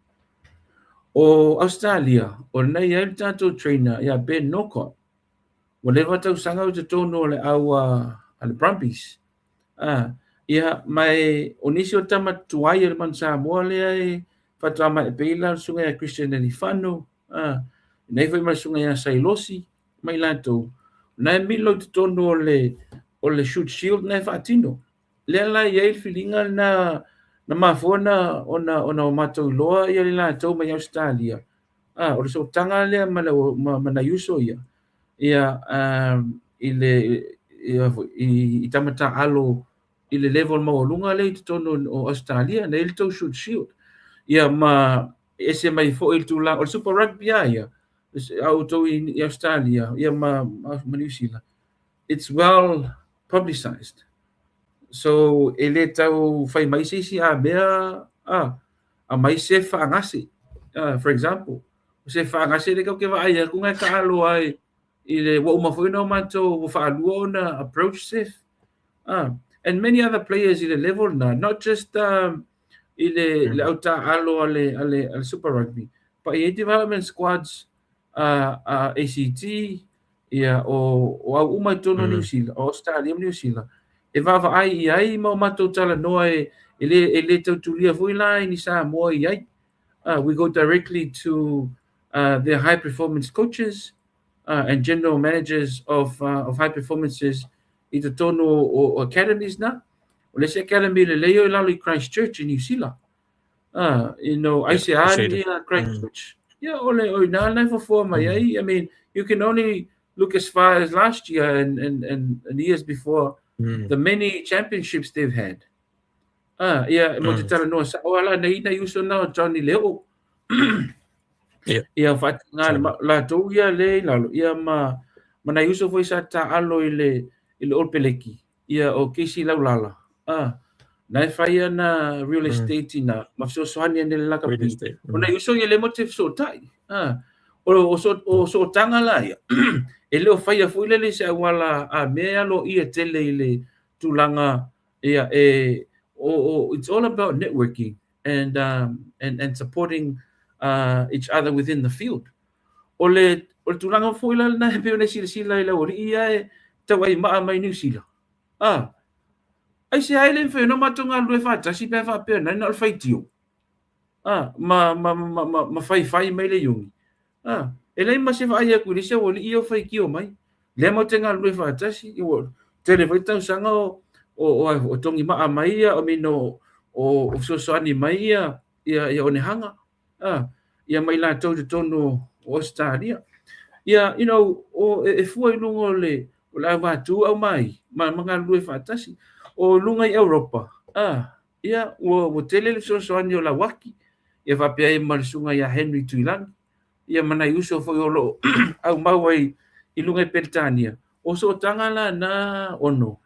O Australia. O nei ia le tato trainer. Ia Ben Norcott. O le watau sanga o te tono le au le Brumbies. Ia mai o nisi o tama tuai le man Samoa lea e whatama e peila sunga ia Christian Elifano. Nei foi mai sunga ia Sailosi mai lato. Nei milo te tono o le shoot shield nei whatino. Lea la ia il filinga na mafona ona o matou loa ia le lato mai Australia. O le so tanga lea mana yuso ia. Ia I tamata alo I le level maolunga le te tono o Australia na il tau shoot shield. Ia ma ese mai fo il tula o Super Rugby ia au tau I Australia ia ma New Zealand. It's well publicized. So ele tau fai mai sisi a mea a mai se whaangase. For example, se whaangase le kau ke wa aia kunga ka alo ai I le wa umafuina o matou wa whaalua ona approach safe. And many other players I le level na, not just I le auta alo ale Super Rugby, but I development squads ACT ia o au umai tono New Zealand, o Australia New Zealand. E vava ai mo matou tala noa e le tautulia fui lai ni Samoa I ai. We go directly to the high performance coaches and general managers of high performances I te tono o academies na. O le se academy le leo I lalo I Christchurch in New Zealand. You know, ICR Christchurch. Yeah, o na nai for mai ai. I mean, you can only look as far as last year and years before the many championships they've had. Yeah, mo te tala noa sa o ala nei na yuso na Johnny Leo. Ia fat nga la to ia le lalo ia mana yuso foi sa ta alo ile olpeleki ia o kesi laulala nai fai na real estate na mafso sohani ane la ka ona yuso ia le motif so tai o so tanga la ia ele o fai foi le se wala a me alo ia tele ile tulanga ia it's all about networking and supporting each other within the field. Ole tulanga foi la na pe ona sila ila ori ia tawai ma mai New Zealand. ai se ai le fe no matonga lue fa tasi pe fa pe na no fai tio ma fai mai le yungi e lei ma se fa ia ku le se o io fai kio mai le mo tenga lue fa tasi o tele vai tau sanga o tongi ma mai ia o mino o so ani mai ia o ne hanga ia mai la tau tonu o Australia ia o e foi lungo le o la va tu au mai ma manga lue fa tasi o lunga i Europa ia o tele so ani o la waki ia va pe mai sunga ia Henry Tuilang ia mana uso foi o lo au mau ai i lunga i Britania o so tanga la na ono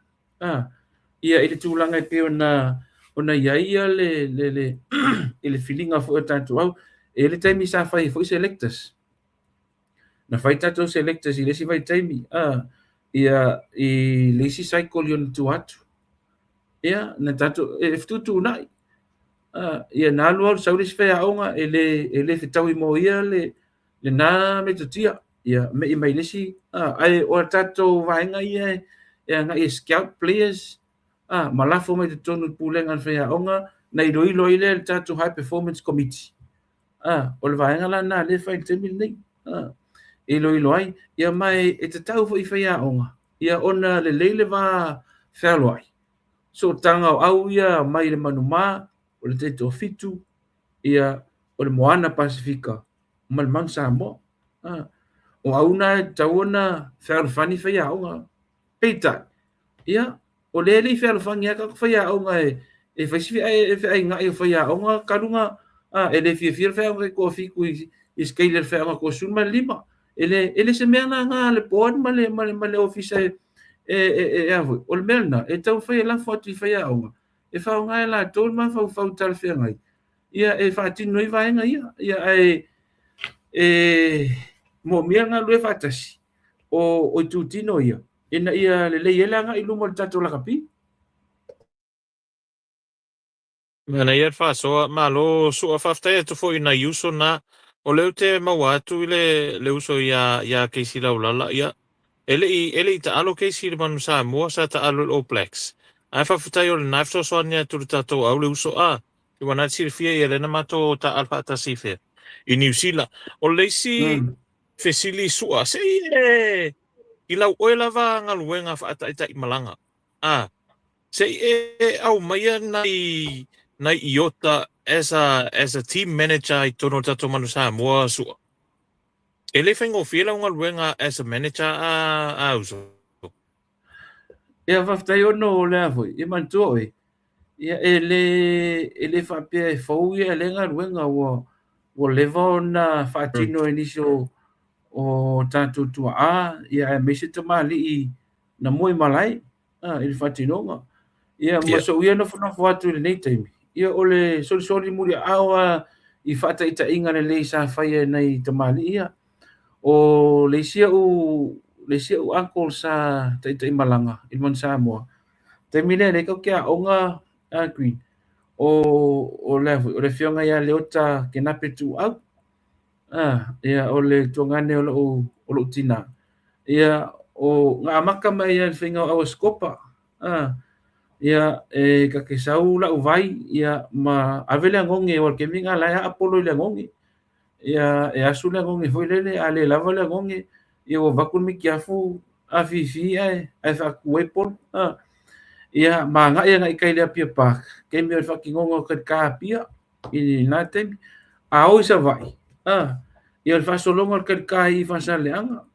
ia ile tulanga i pe ona ia le ele filinga fo tanto au ele taimi sa fai foi selectors na fai tanto selectors ile si vai taimi ia i lesi cycle yon tu atu ia na tanto e ftutu nai ia na lu sa ule fe aonga ele fitau mo ia le na me tutia ia me mai lesi ai o tanto vainga ia nga i scout players malafo mai tonu pulenga fe aonga na i roi le tanto high performance committee o le vainga la na le fai temi nei e lo ai ia mai e te tau fo i fai aonga ia ona le va felo ai so tanga au ia mai le manuma o le te fitu ia o le Moana Pasifika ma le Mangsa mo o auna tauna fer fani fai aonga peita ia o le fer fani ka fai aonga e fai si ai nga e fai aonga kalunga e le fia fer ko fiku i scaler fer ko suma lima ele se mena nga le pod ma le office e avo o le melna e tau fai la foti fai aonga e fa nga la tol ma fa tal fer ngai ia e fa tino i vai nga ia mo mia nga lue fatasi o tutino ia ina ia le ia nga i lumo tato la kapi Mana ia fa so malo so afafta to fo ina yuso na o le te mawatu le uso ia ke si la la ia ele ta alo ke si man sa mo sa ta alo o plex ai fa futa yo na fto so nia tu tato au le uso i wana si fia ia le na mato ta alfa ta si fe i New Zealand o le si fesili sua se i lau oe lava nga luenga fa ata i malanga se au mai nai iota as a team manager i tono tato manu sa moa sua. Ele whengo whiela unga luenga as a manager a uso. ia faftai ono le avoi i mantua oi ia ele whapea e fau ia le nga ruenga o lewa na whaatino iniso o tātou tua ia e mese te mali i na moi malai ili whaatinonga ia maso ia no whanafo atu le nei taimi ia ole sori muri awa i whaata ita inga le lei sa whaia nei te mali ia o leisia u uncle sa ita imalanga ilman sa moa te mine le kau kia onga green o le fionga ia leota ke nape tu au ia o le tongane o lo tina ia o nga maka mai ia whinga au skopa ia e ka ke sau la uvai ia ma avele ngonge o ke minga la ia apolo le ngonge ia e asu le ngonge foi lele ale lava le ngonge ia o vakun mi kiafu a fifi ai fa kuepon ia manga ia ngai kai le pia pa ke mi fa ki ngongo ka pia i na tem a o sa vai ia fa so longo ka i fa sa le anga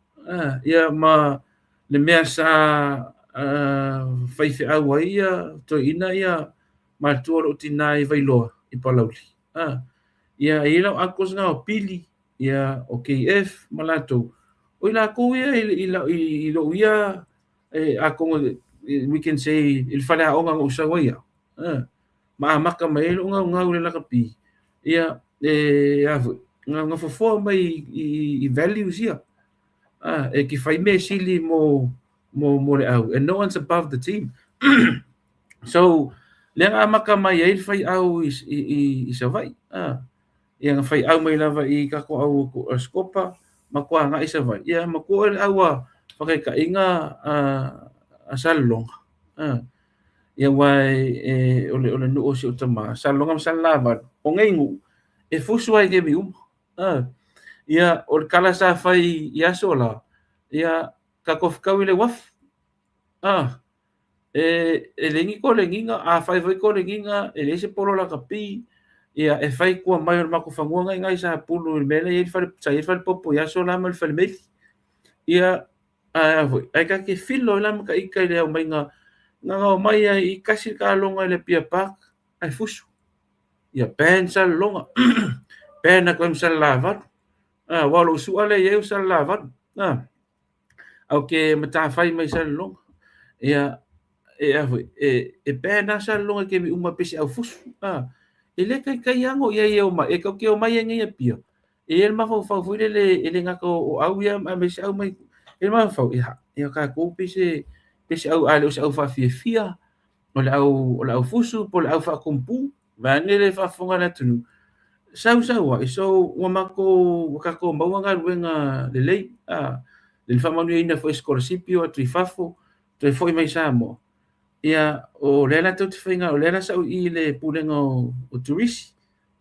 ia ma le mea sa fai fe au ia to ina ia ma tu o tina i vai loa i palauli ia ila akos nga o pili ia o KF malato o ila ko ia i lo ia a kongo we can say il fala o nga usawa ia ma maka mai lo nga le la kapi ia nga fo mai i values ia e ki fai me sili mo le au and no one's above the team so le nga maka mai il fai au i savai ia nga fai au mai lava i ka ko au skopa ma ko nga i savai ia ma ko au fa ka inga a salong ia wai ole no o si utama salonga salava o ngengu e fusu ai ke mi ia o kala sa fai ia sola ia ka kofkau le waf e lengi ko lenginga a fai ko lenginga e le se polo la kapi ia e fai kua mai o mako fanguanga ngai sa pulu le mele e fai popo ia sola mal fai mele ia ai ka ke filo la ka ika le o mai nga mai i kasi ka longa le pia pak ai fusu ia pen sa longa pen na kom sa lava walo su ale eu sa lava au ke mata fai mai sa longa ia e pena sa longa ke mi uma pesi au fusu e le kai ango ia ia uma e ka ke o mai ngai pia e el ma fa fu le nga ko au ia ma me sa mai e ma fa ia ka ko pesi au ale au fa fia o le au fusu po le au fa kumpu ma ne le fa fonga na tunu sau e so wa mako ka ko ma nga wenga le le fa manu ina fo scholarship o trifafo te foi mai sa mo ia o le la te whainga o le la sau i le pulenga o turisi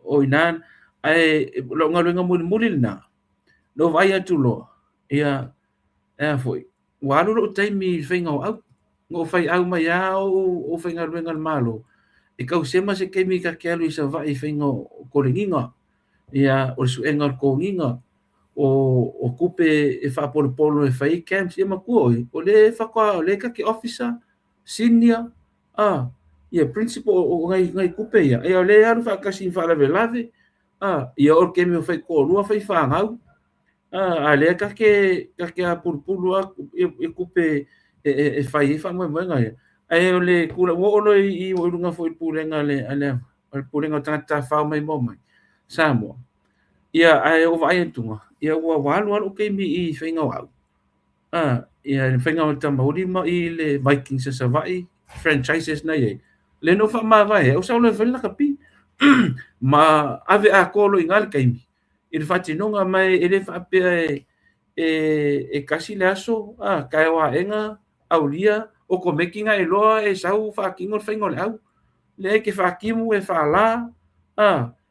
o inan ai lo ngaluenga muli na no vai atu lo ia foi walu lo taimi whainga o au ngo fai au mai au o whainga luenga malo e kau sema se kemi ka kealu i sa vai whainga o korenginga ia o su enga ko nginga o kupe e whapolo e whai camps e makuoi o le whakua o le kake officer senior ia principal o ngai kupe ia e o le aru whakasi whalave ia o kemi o whai kōrua whai whangau a le kake a pulpulu e kupe e whai e whamoemoenga ia ai o le kula woolo i o runga fo i pulenga le pulenga tangata whao mai momai Samoa ia ai o vai tunga ia ua walu ke mi i whainga au ia whainga o tamauri ma i le Vikings sa vai franchises na ye le no fa ma vai o sa le whainga kapi ma ave a kolo i ngal kaimi i le whatinonga mai e le whapea e kasi le aso kai wa enga au lia o ko mekinga e loa e sau whakingo whainga le au le ke whakimu e whala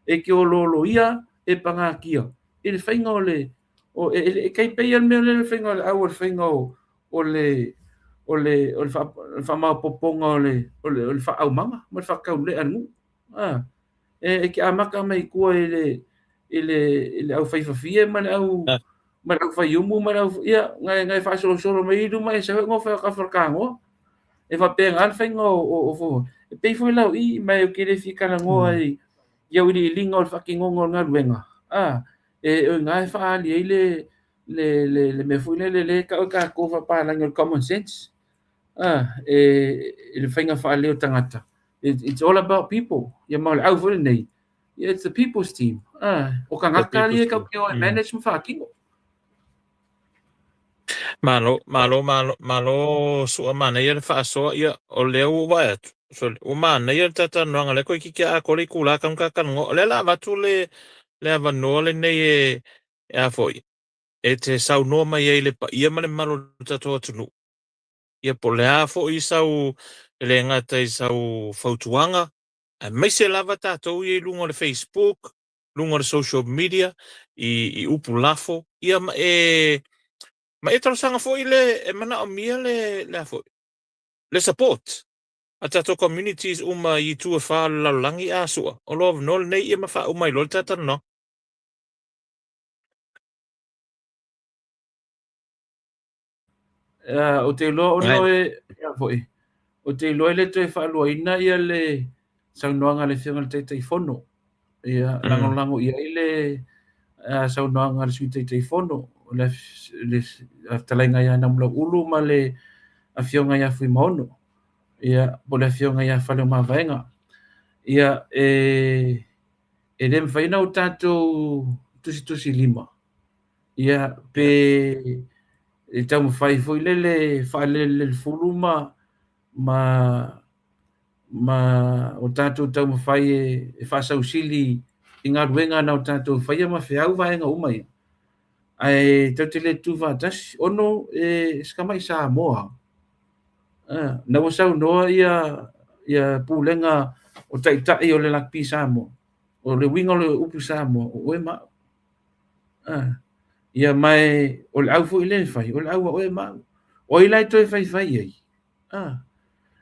e ke o lolo ia e panga kia e le whainga o le e kai pei an mea le whainga o le au o le whainga o le whamau poponga o le whaau manga ma le whakau le anu e ke amaka mai kua e le au whaifafie ma le au whaiumu ma le au ia ngai whaasolo mai idu mai sa ngo whakafarkango e whapea ngal whainga o fo e pei fwoi lau i mai o kere whikana ngoa i iau ili linga o le whakingongo ngā ruenga e o ngai whaali e le me fwoi le ka o ka kofa pālangi o common sense e le whainga whaali o tangata it's all about people ia mau le au fwoi nei it's the people's team o ka ngaka li e ka o management whakingo Malo sua mana ia fa so ia o leu vai so o mana ia tata no ngale ko ki a ko le kula kan ka kan ngo le la vatu le va no le nei e a foi e te sau no mai e le pa ia male malo tata tunu ia po le a foi sau le ngata i sau fautuanga a mai se lava tata i lungo le Facebook lungo le social media i upu lafo ia ma e sanga foi le e mana o mia le foi le support a tato communities uma i tu fa la langi a sua o lo no nei e ma fa o mai lo tata no o te lo no e foi o te lo le te fa lo ina ia le saunoanga le whianga te te fono ia lango ia ile saunoanga le sui te te fono le talenga ia na mula ulu ma le a whianga ia fui maono ia po le whianga ia whale ma vaenga ia e le mwhaina o tātou tusi lima ia pe e tau mwhai fui le whale le fulu ma o tātou tau mwhai e whasau sili i ngā ruenga na o tātou whaia ma whiau vaenga umai ai tau te le tu vātasi ono e skamai sa moa na wasau noa ia ia pulenga o tai o le lakpi Samoa o le winga o le upu Samoa o e ma ia mai o le au foi le fai o le au o e ma o i lai toi fai ai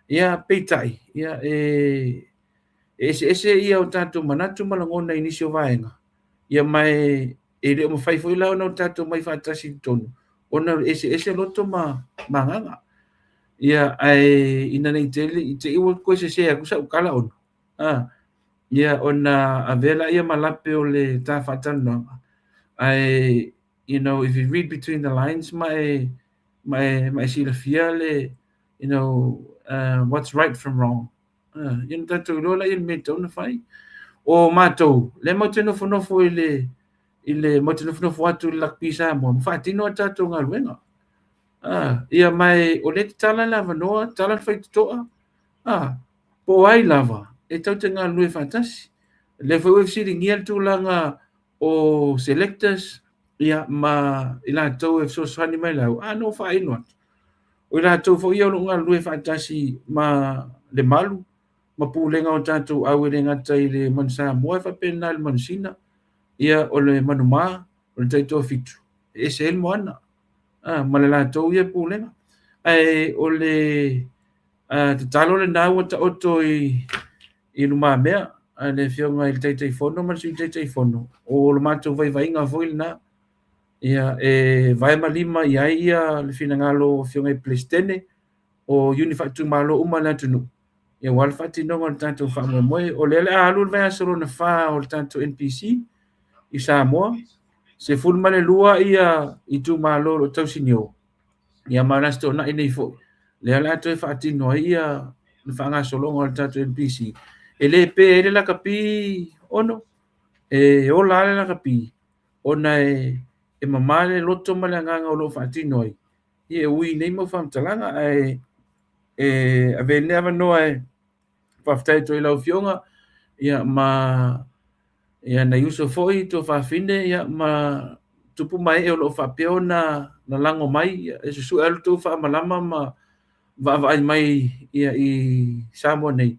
ia peitai ia ese ia o tatou manatu malagona inisi o vaega ia mai e le o mafai foi la ona o tatou mai faatasi tonu ona ese loto magaga ia ai ina nei tele i te iwa koe se aku sa ukala ona ia ona avela ia malape o le tafaatanoaga ai if you read between the lines my silafia le what's right from wrong ina tatou lola ia me tauna fai o matou le mo te nofonofo i le mo te nofonofo atu le lakpi Samoa faatino a tatou galuega ia mai o le tala lava noa tala fai toa po ai lava e tau te galue fatasi le foi o siringia le tulaga o selectors ia ma i latou e fesosani mai lau no faaino atu o i latou foʻi o loo galue faatasi ma le malu ma pulega o tatou au e le gata i le manu Samoa e faapena le manusina ia o le manumā o le taitoa fitu e se ele mo ana ma le latou ia pulega ai o le tatalo lenā ua taoto i luma mea le fioga i le taitaifono ma le sui taitaifono o le matou vaivaiga foi lenā ia e vae ma lima i ai ia le finagalo fioga i Pelestene o iuni faatumālo uma le atunuu ia ua le faatinoga o le tatou faamoemoe o lea le alu le vaeaso lona fā o le tatou NPC i Samoa se fulu ma le lua ia i tumālo lo tausinio ia manasi toʻanaʻi nei foʻi lea le atou e faatino ai ia le faagasologa o le tatou NPC e lē pe e le lakapi ono e ola le lakapi ona e mamā le loto ma le agaga o loo faatino ai ia e ui nei mau faamatalaga e avele avanoa e faafetai toi lau fioga ia ma ia na iuso foʻi to faafine ia ma tupu mai e o loo faapea ona na lago mai e susue alu tou faamalama ma vaavaai mai ia i Samoa nei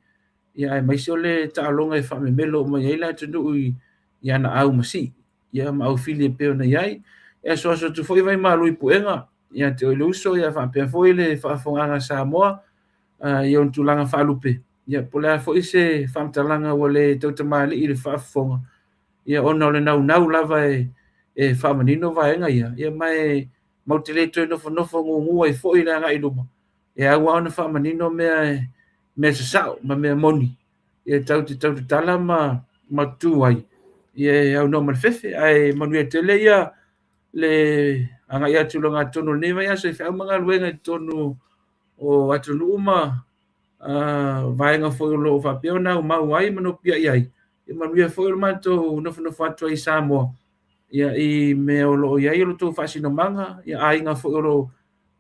ia e maisi o le taaloga e faamemelo mai ai le atunuu i ana au masii ia ma aufili e pe ona iai e asoaso atu foʻi vai malu i puʻega ia te o i le uso ia faapea foʻi le faafogaga Samoa ia ona tulaga faalupe ia po lea foʻi se faamatalaga ua le tautamālii i le faafofoga ia ona o le naunau lava e faamanino vaega ia mai mau te lē toe nofonofo gugua ai foʻi le agaʻi luma e aua ona faamanino mea sasao ma mea moni ia tau te tala ma tu ai ia e aunoa ma le fefe ae manuia tele ia le agaʻi atu loga atonu lenei vai aso e feʻau magaluega i tonu o atunuu ma vaega foʻi o loo faapea ona aumau ai ma nopiaʻi ai e manuia foʻi o le matou nofonofo atu ai Samoa ia i mea o loo iai o lotou faasinomaga ia aiga foʻi o loo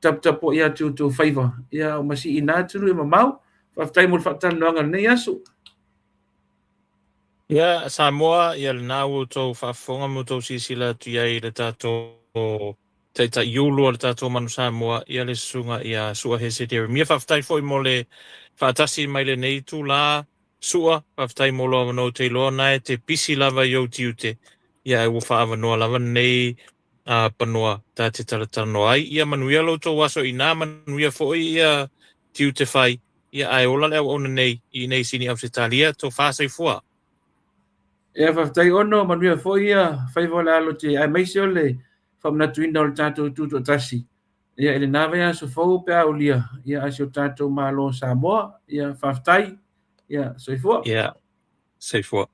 taputapo ia atu faiva ia o masii ina atu e mamau faafetai mo le faatalanoaga lenei aso ia Samoa ia lenā ua tou faafofoga ma tou sisila atu iai le tatou taʻiulu o le tatou manu Samoa ia le susuga ia suʻa hese Jeremia faafetai foʻi mo le faatasi mai lenei tulā suʻa faafetai mo lo avanoa te iloa na e te pisi lava i ou tiute ia e ua faavanoa lava nei panua ta te talatano ai ia manuia loutou aso inā manuia foʻi ia tiute fai ia ae ola le auauna nei i nei sini ausitalia to fasaifua ia faafetai ono manuia foʻi ia faiva o le alo te ae maisi o le faamanatuina o le tatou tutoʻatasi ia e lenā vai aso fou pe aulia ia asi o tatou mālo Samoa ia faafetai ia soifua ia saifua